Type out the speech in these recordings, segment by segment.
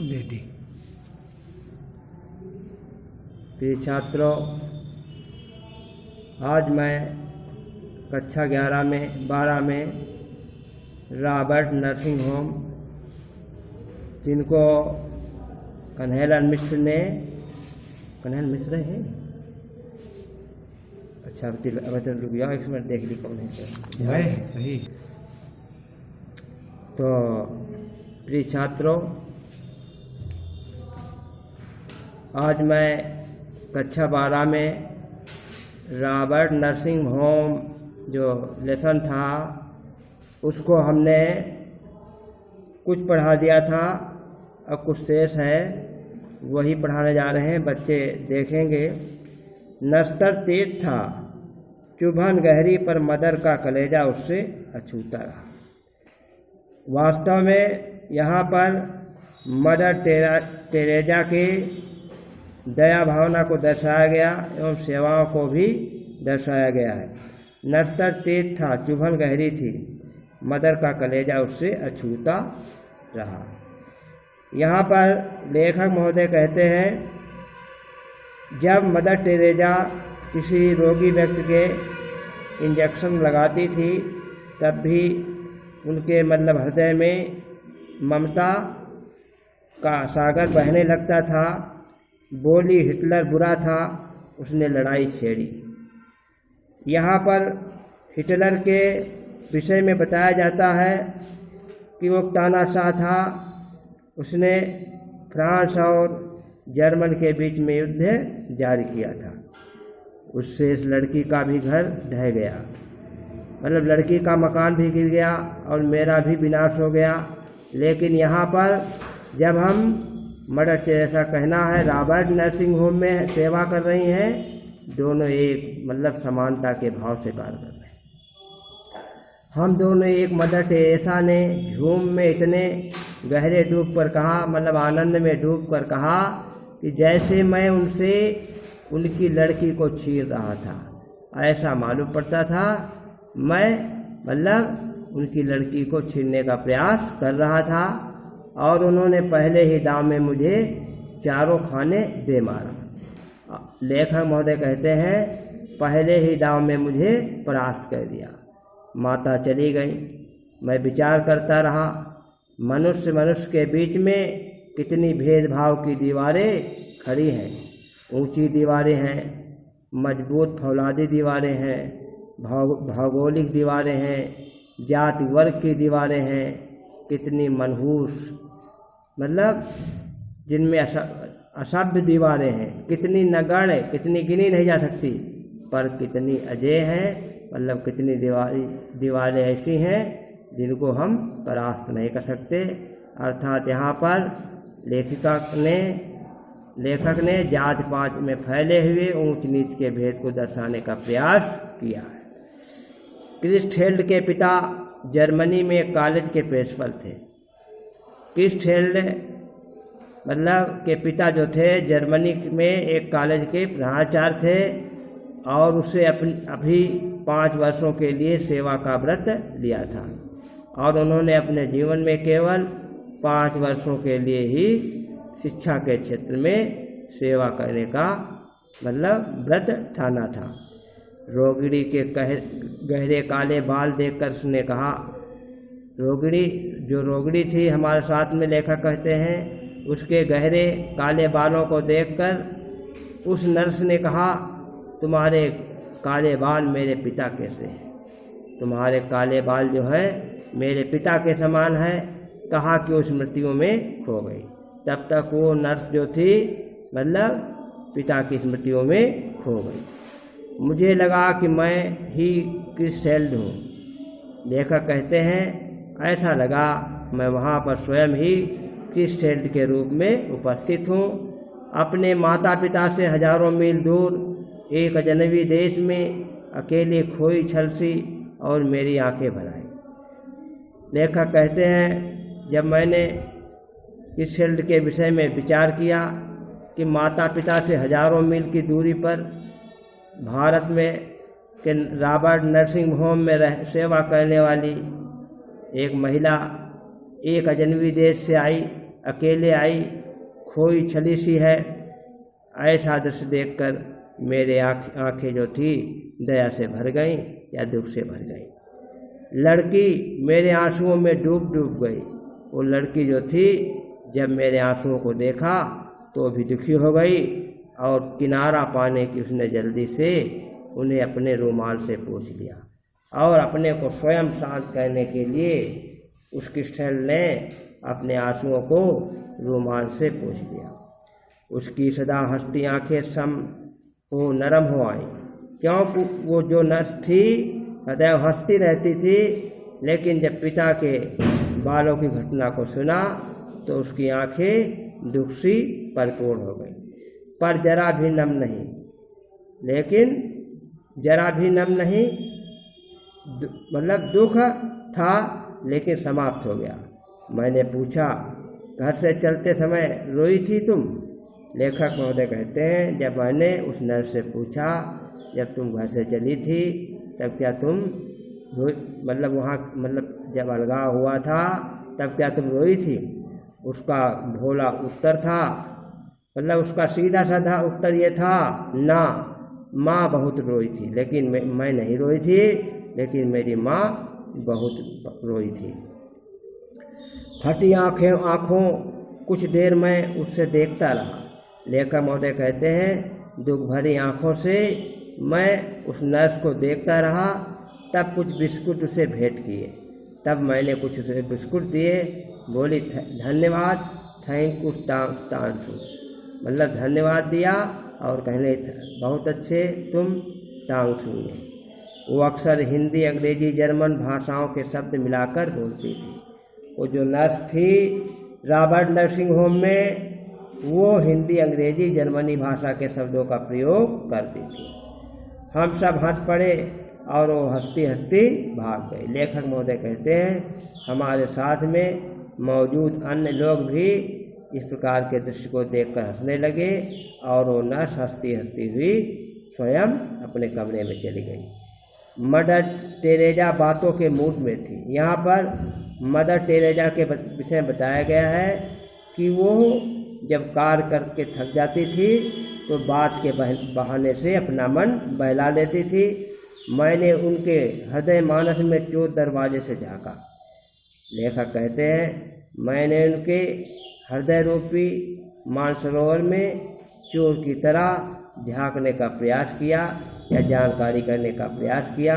Lady. प्रिय छात्रों, आज मैं कक्षा 12 में रॉबर्ट नर्सिंग होम, जिनको कन्हैयालाल मिश्र ने, कन्हैयालाल मिश्र है, अच्छा वचन रुक जाओ, एक मिनट देख ली कौन है सर। सही। तो प्रिय छात्रों, आज मैं कक्षा 12 में रॉबर्ट नर्सिंग होम जो लेसन था उसको हमने कुछ पढ़ा दिया था, अब कुछ शेष है वही पढ़ाने जा रहे हैं, बच्चे देखेंगे। नस्तर तेज था, चुभन गहरी, पर मदर का कलेजा उससे अछूता रहा। वास्तव में यहाँ पर मदर टेरेजा के दया भावना को दर्शाया गया एवं सेवाओं को भी दर्शाया गया है। नस्तर तेज था, चुभन गहरी थी, मदर का कलेजा उससे अछूता रहा। यहाँ पर लेखक महोदय कहते हैं, जब मदर टेरेजा किसी रोगी व्यक्ति के इंजेक्शन लगाती थी तब भी उनके हृदय में ममता का सागर बहने लगता था। बोली, हिटलर बुरा था, उसने लड़ाई छेड़ी। यहाँ पर हिटलर के विषय में बताया जाता है कि वो तानाशाह था, उसने फ्रांस और जर्मन के बीच में युद्ध जारी किया था। उससे इस लड़की का भी घर ढह गया, लड़की का मकान भी गिर गया और मेरा भी विनाश हो गया। लेकिन यहाँ पर जब हम मदर टेरेसा कहना है रॉबर्ट नर्सिंग होम में सेवा कर रही हैं, दोनों एक समानता के भाव से कार्य कर रहे हैं। हम दोनों एक। मदर टेरेसा ने झूम में इतने गहरे डूब कर कहा, आनंद में डूब कर कहा कि जैसे मैं उनसे उनकी लड़की को छीन रहा था, ऐसा मालूम पड़ता था मैं उनकी लड़की को छीनने का प्रयास कर रहा था और उन्होंने पहले ही दाव में मुझे चारों खाने दे मारा। लेखक महोदय कहते हैं, पहले ही दाव में मुझे परास्त कर दिया। माता चली गई, मैं विचार करता रहा, मनुष्य के बीच में कितनी भेदभाव की दीवारें खड़ी हैं। ऊंची दीवारें हैं, मजबूत फौलादी दीवारें हैं, भौगोलिक दीवारें हैं, जाति वर्ग की दीवारें हैं, कितनी मनहूस जिनमें असभ्य दीवारें हैं, कितनी नगण्य, कितनी गिनी नहीं जा सकती, पर कितनी अजेय हैं, कितनी दीवारें ऐसी हैं जिनको हम परास्त नहीं कर सकते। अर्थात यहाँ पर लेखक ने जात पात में फैले हुए ऊंच नीच के भेद को दर्शाने का प्रयास किया है। क्रिस्टहेल्ड के पिता जर्मनी में एक कॉलेज के प्रिंसिपल थे। क्रिस्टहेल्ड के पिता जो थे जर्मनी में एक कॉलेज के प्रधानाचार्य थे और उसे अभी 5 वर्षों के लिए सेवा का व्रत लिया था और उन्होंने अपने जीवन में केवल 5 वर्षों के लिए ही शिक्षा के क्षेत्र में सेवा करने का व्रत ठाना था। रोगिणी के गहरे काले बाल देखकर उसने कहा, रोगिणी थी हमारे साथ में, लेखक कहते हैं, उसके गहरे काले बालों को देखकर उस नर्स ने कहा, तुम्हारे काले बाल मेरे पिता कैसे हैं, तुम्हारे काले बाल जो है मेरे पिता के समान है। कहा कि उस मृत्यु में खो गई। तब तक वो नर्स जो थी पिता की स्मृतियों में खो गई। मुझे लगा कि मैं ही क्रिस्टहेल्ड हूँ। लेखक कहते हैं, ऐसा लगा मैं वहाँ पर स्वयं ही क्रिस्टहेल्ड के रूप में उपस्थित हूँ। अपने माता पिता से हजारों मील दूर एक अजनबी देश में अकेले खोई छलसी और मेरी आंखें भर आई। लेखक कहते हैं, जब मैंने क्रिस्टहेल्ड के विषय में विचार किया कि माता पिता से हजारों मील की दूरी पर भारत में के रॉबर्ट नर्सिंग होम में सेवा करने वाली एक महिला एक अजनबी देश से आई अकेले आई, खोई छली सी है। ऐसा दृश्य देखकर मेरे आंखें जो थी दया से भर गईं या दुख से भर गईं। लड़की मेरे आंसुओं में डूब गई। वो लड़की जो थी जब मेरे आंसुओं को देखा तो भी दुखी हो गई और किनारा पाने की उसने जल्दी से उन्हें अपने रुमाल से पोंछ लिया और अपने को स्वयं शांत करने के लिए उस क्रिस्टल ने अपने आंसुओं को रुमाल से पोंछ लिया। उसकी सदा हंसती आंखें सम वो नरम हो आई, क्योंकि वो जो नर्स थी सदैव हंसती रहती थी, लेकिन जब पिता के बालों की घटना को सुना तो उसकी आंखें दुख से भरपूर हो गई, पर जरा भी नम नहीं। लेकिन जरा भी नम नहीं, मतलब दुख था लेकिन समाप्त हो गया। मैंने पूछा, घर से चलते समय रोई थी तुम? लेखक महोदय कहते हैं, जब मैंने उस नर्स से पूछा जब तुम घर से चली थी तब क्या तुम मतलब वहाँ मतलब जब अलगाव हुआ था तब क्या तुम रोई थी? उसका भोला उत्तर था, मतलब उसका सीधा साधा उत्तर ये था, ना, माँ बहुत रोई थी लेकिन मैं नहीं रोई थी, लेकिन मेरी माँ बहुत रोई थी। फटी आँखों कुछ देर मैं उससे देखता रहा। लेखक महोदय कहते हैं, दुख भरी आँखों से मैं उस नर्स को देखता रहा। तब कुछ बिस्कुट उसे भेंट किए, तब मैंने कुछ उसे बिस्कुट दिए। बोली, धन्यवाद, थैंक यू तांसु, मतलब धन्यवाद दिया और कहने बहुत अच्छे तुम तांसु ने। वो अक्सर हिंदी, अंग्रेजी, जर्मन भाषाओं के शब्द मिलाकर बोलती थी। वो जो नर्स थी रॉबर्ट नर्सिंग होम में, वो हिंदी, अंग्रेजी, जर्मनी भाषा के शब्दों का प्रयोग करती थी। हम सब हंस पड़े और वो हंसती हंसती भाग गई। लेखक महोदय कहते हैं, हमारे साथ में मौजूद अन्य लोग भी इस प्रकार के दृश्य को देखकर हंसने लगे और वो नर्स हंसती हंसती हुई स्वयं अपने कमरे में चली गई। मदर टेरेजा बातों के मूड में थी। यहाँ पर मदर टेरेजा के विषय में बताया गया है कि वो जब कार्य करके थक जाती थी तो बात के बहाने से अपना मन बहला लेती थी। मैंने उनके हृदय मानस में चोर दरवाजे से झाँका। लेखक कहते हैं, मैंने उनके हृदय रूपी मानसरोवर में चोर की तरह झांकने का प्रयास किया या जानकारी करने का प्रयास किया।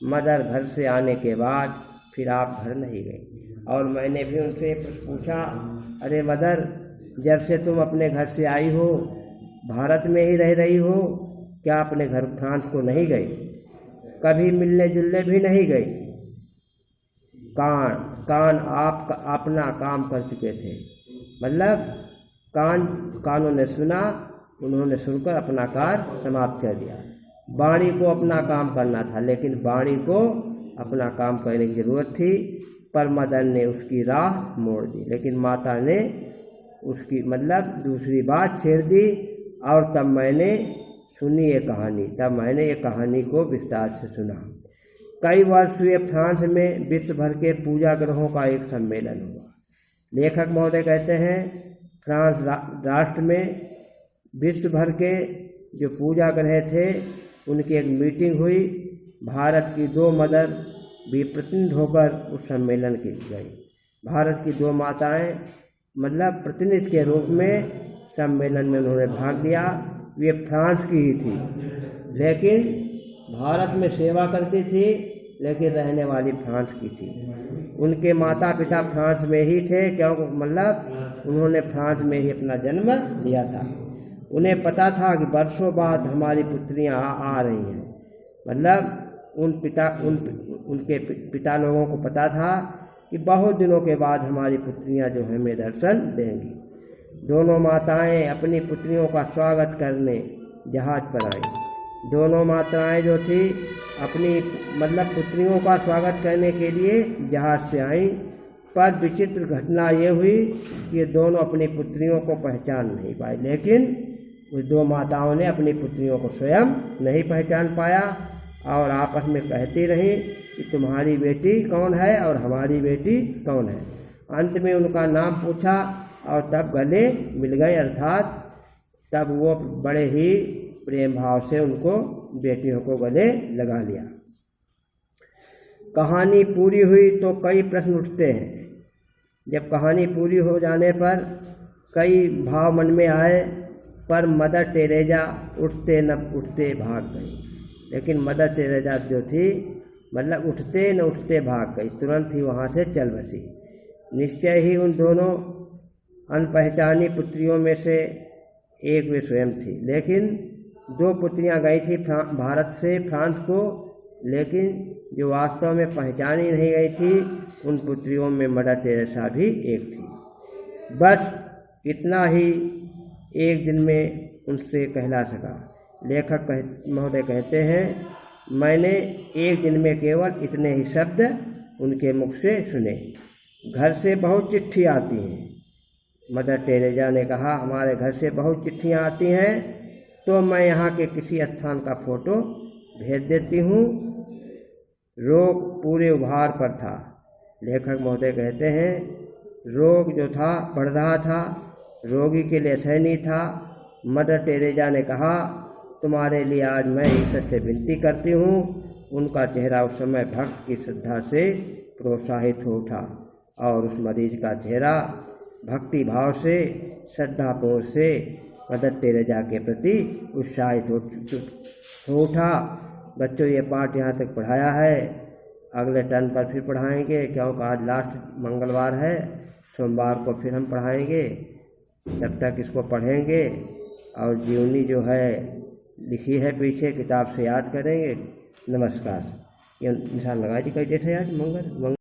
मदर घर से आने के बाद फिर आप घर नहीं गई और मैंने भी उनसे पूछा, अरे मदर, जब से तुम अपने घर से आई हो भारत में ही रह रही हो, क्या अपने घर फ्रांस को नहीं गई? कभी मिलने जुलने भी नहीं गई? कान आप अपना काम कर चुके थे, मतलब कानों ने सुना, उन्होंने सुनकर अपना कार्य समाप्त कर दिया। वाणी को अपना काम करना था, लेकिन वाणी को अपना काम करने की जरूरत थी, पर मदन ने उसकी राह मोड़ दी। लेकिन माता ने उसकी मतलब दूसरी बात छेड़ दी और तब मैंने सुनी ये कहानी, तब मैंने ये कहानी को विस्तार से सुना। कई वर्ष हुए फ्रांस में विश्व भर के पूजा ग्रहों का एक सम्मेलन हुआ। लेखक महोदय कहते हैं, फ्रांस राष्ट्र में विश्व भर के जो पूजा ग्रह थे उनकी एक मीटिंग हुई। भारत की 2 मदर भी प्रतिनिधि होकर उस सम्मेलन की गई। भारत की 2 माताएं मतलब प्रतिनिधि के रूप में सम्मेलन में उन्होंने भाग लिया। वे फ्रांस की ही थी, लेकिन भारत में सेवा करती थी, लेकिन रहने वाली फ्रांस की थी। उनके माता पिता फ्रांस में ही थे, क्योंकि मतलब उन्होंने फ्रांस में ही अपना जन्म लिया था। उन्हें पता था कि वर्षों बाद हमारी पुत्रियां आ रही हैं, मतलब उनके पिता लोगों को पता था कि बहुत दिनों के बाद हमारी पुत्रियां जो हमें दर्शन देंगी। दोनों माताएं अपनी पुत्रियों का स्वागत करने जहाज पर आईं। दोनों माताएं जो थी अपनी मतलब पुत्रियों का स्वागत करने के लिए जहाज से आईं, पर विचित्र घटना ये हुई कि ये दोनों अपनी पुत्रियों को पहचान नहीं पाई। लेकिन उस 2 माताओं ने अपनी पुत्रियों को स्वयं नहीं पहचान पाया और आपस में कहती रहीं कि तुम्हारी बेटी कौन है और हमारी बेटी कौन है। अंत में उनका नाम पूछा और तब गले मिल गए, अर्थात तब वो बड़े ही प्रेम भाव से उनको बेटियों को गले लगा लिया। कहानी पूरी हुई तो कई प्रश्न उठते हैं। जब कहानी पूरी हो जाने पर कई भाव मन में आए, पर मदर टेरेजा उठते न उठते भाग गई। लेकिन मदर टेरेजा जो थी, मतलब उठते न उठते भाग गई, तुरंत ही वहाँ से चल बसी। निश्चय ही उन दोनों अनपहचानी पुत्रियों में से एक वे स्वयं थी। लेकिन 2 पुत्रियां गई थी भारत से फ्रांस को, लेकिन जो वास्तव में पहचानी नहीं गई थी, उन पुत्रियों में मदर टेरेसा भी एक थी। बस इतना ही एक दिन में उनसे कहला सका। लेखक महोदय कहते हैं, मैंने एक दिन में केवल इतने ही शब्द उनके मुख से सुने। घर से बहुत चिट्ठी आती हैं। मदर टेरेजा ने कहा, हमारे घर से बहुत चिट्ठियाँ आती हैं, तो मैं यहाँ के किसी स्थान का फोटो भेज देती हूँ। रोग पूरे उभार पर था। लेखक महोदय कहते हैं, रोग जो था बढ़ रहा था, रोगी के लिए सही नहीं था। मदर टेरेजा ने कहा, तुम्हारे लिए आज मैं ईश्वर से विनती करती हूँ। उनका चेहरा उस समय भक्त की श्रद्धा से प्रोत्साहित हो उठा और उस मरीज का चेहरा भक्ति भाव से, श्रद्धापूर्व से मदर टेरेजा के प्रति उत्साहित हो उठा। बच्चों, ये पाठ यहाँ तक पढ़ाया है, अगले टर्न पर फिर पढ़ाएंगे, क्योंकि आज लास्ट मंगलवार है, सोमवार को फिर हम पढ़ाएंगे। तब तक इसको पढ़ेंगे और जीवनी जो है लिखी है पीछे, किताब से याद करेंगे। नमस्कार। ये निशान लगा दी, कई डेट है आज? मंगल।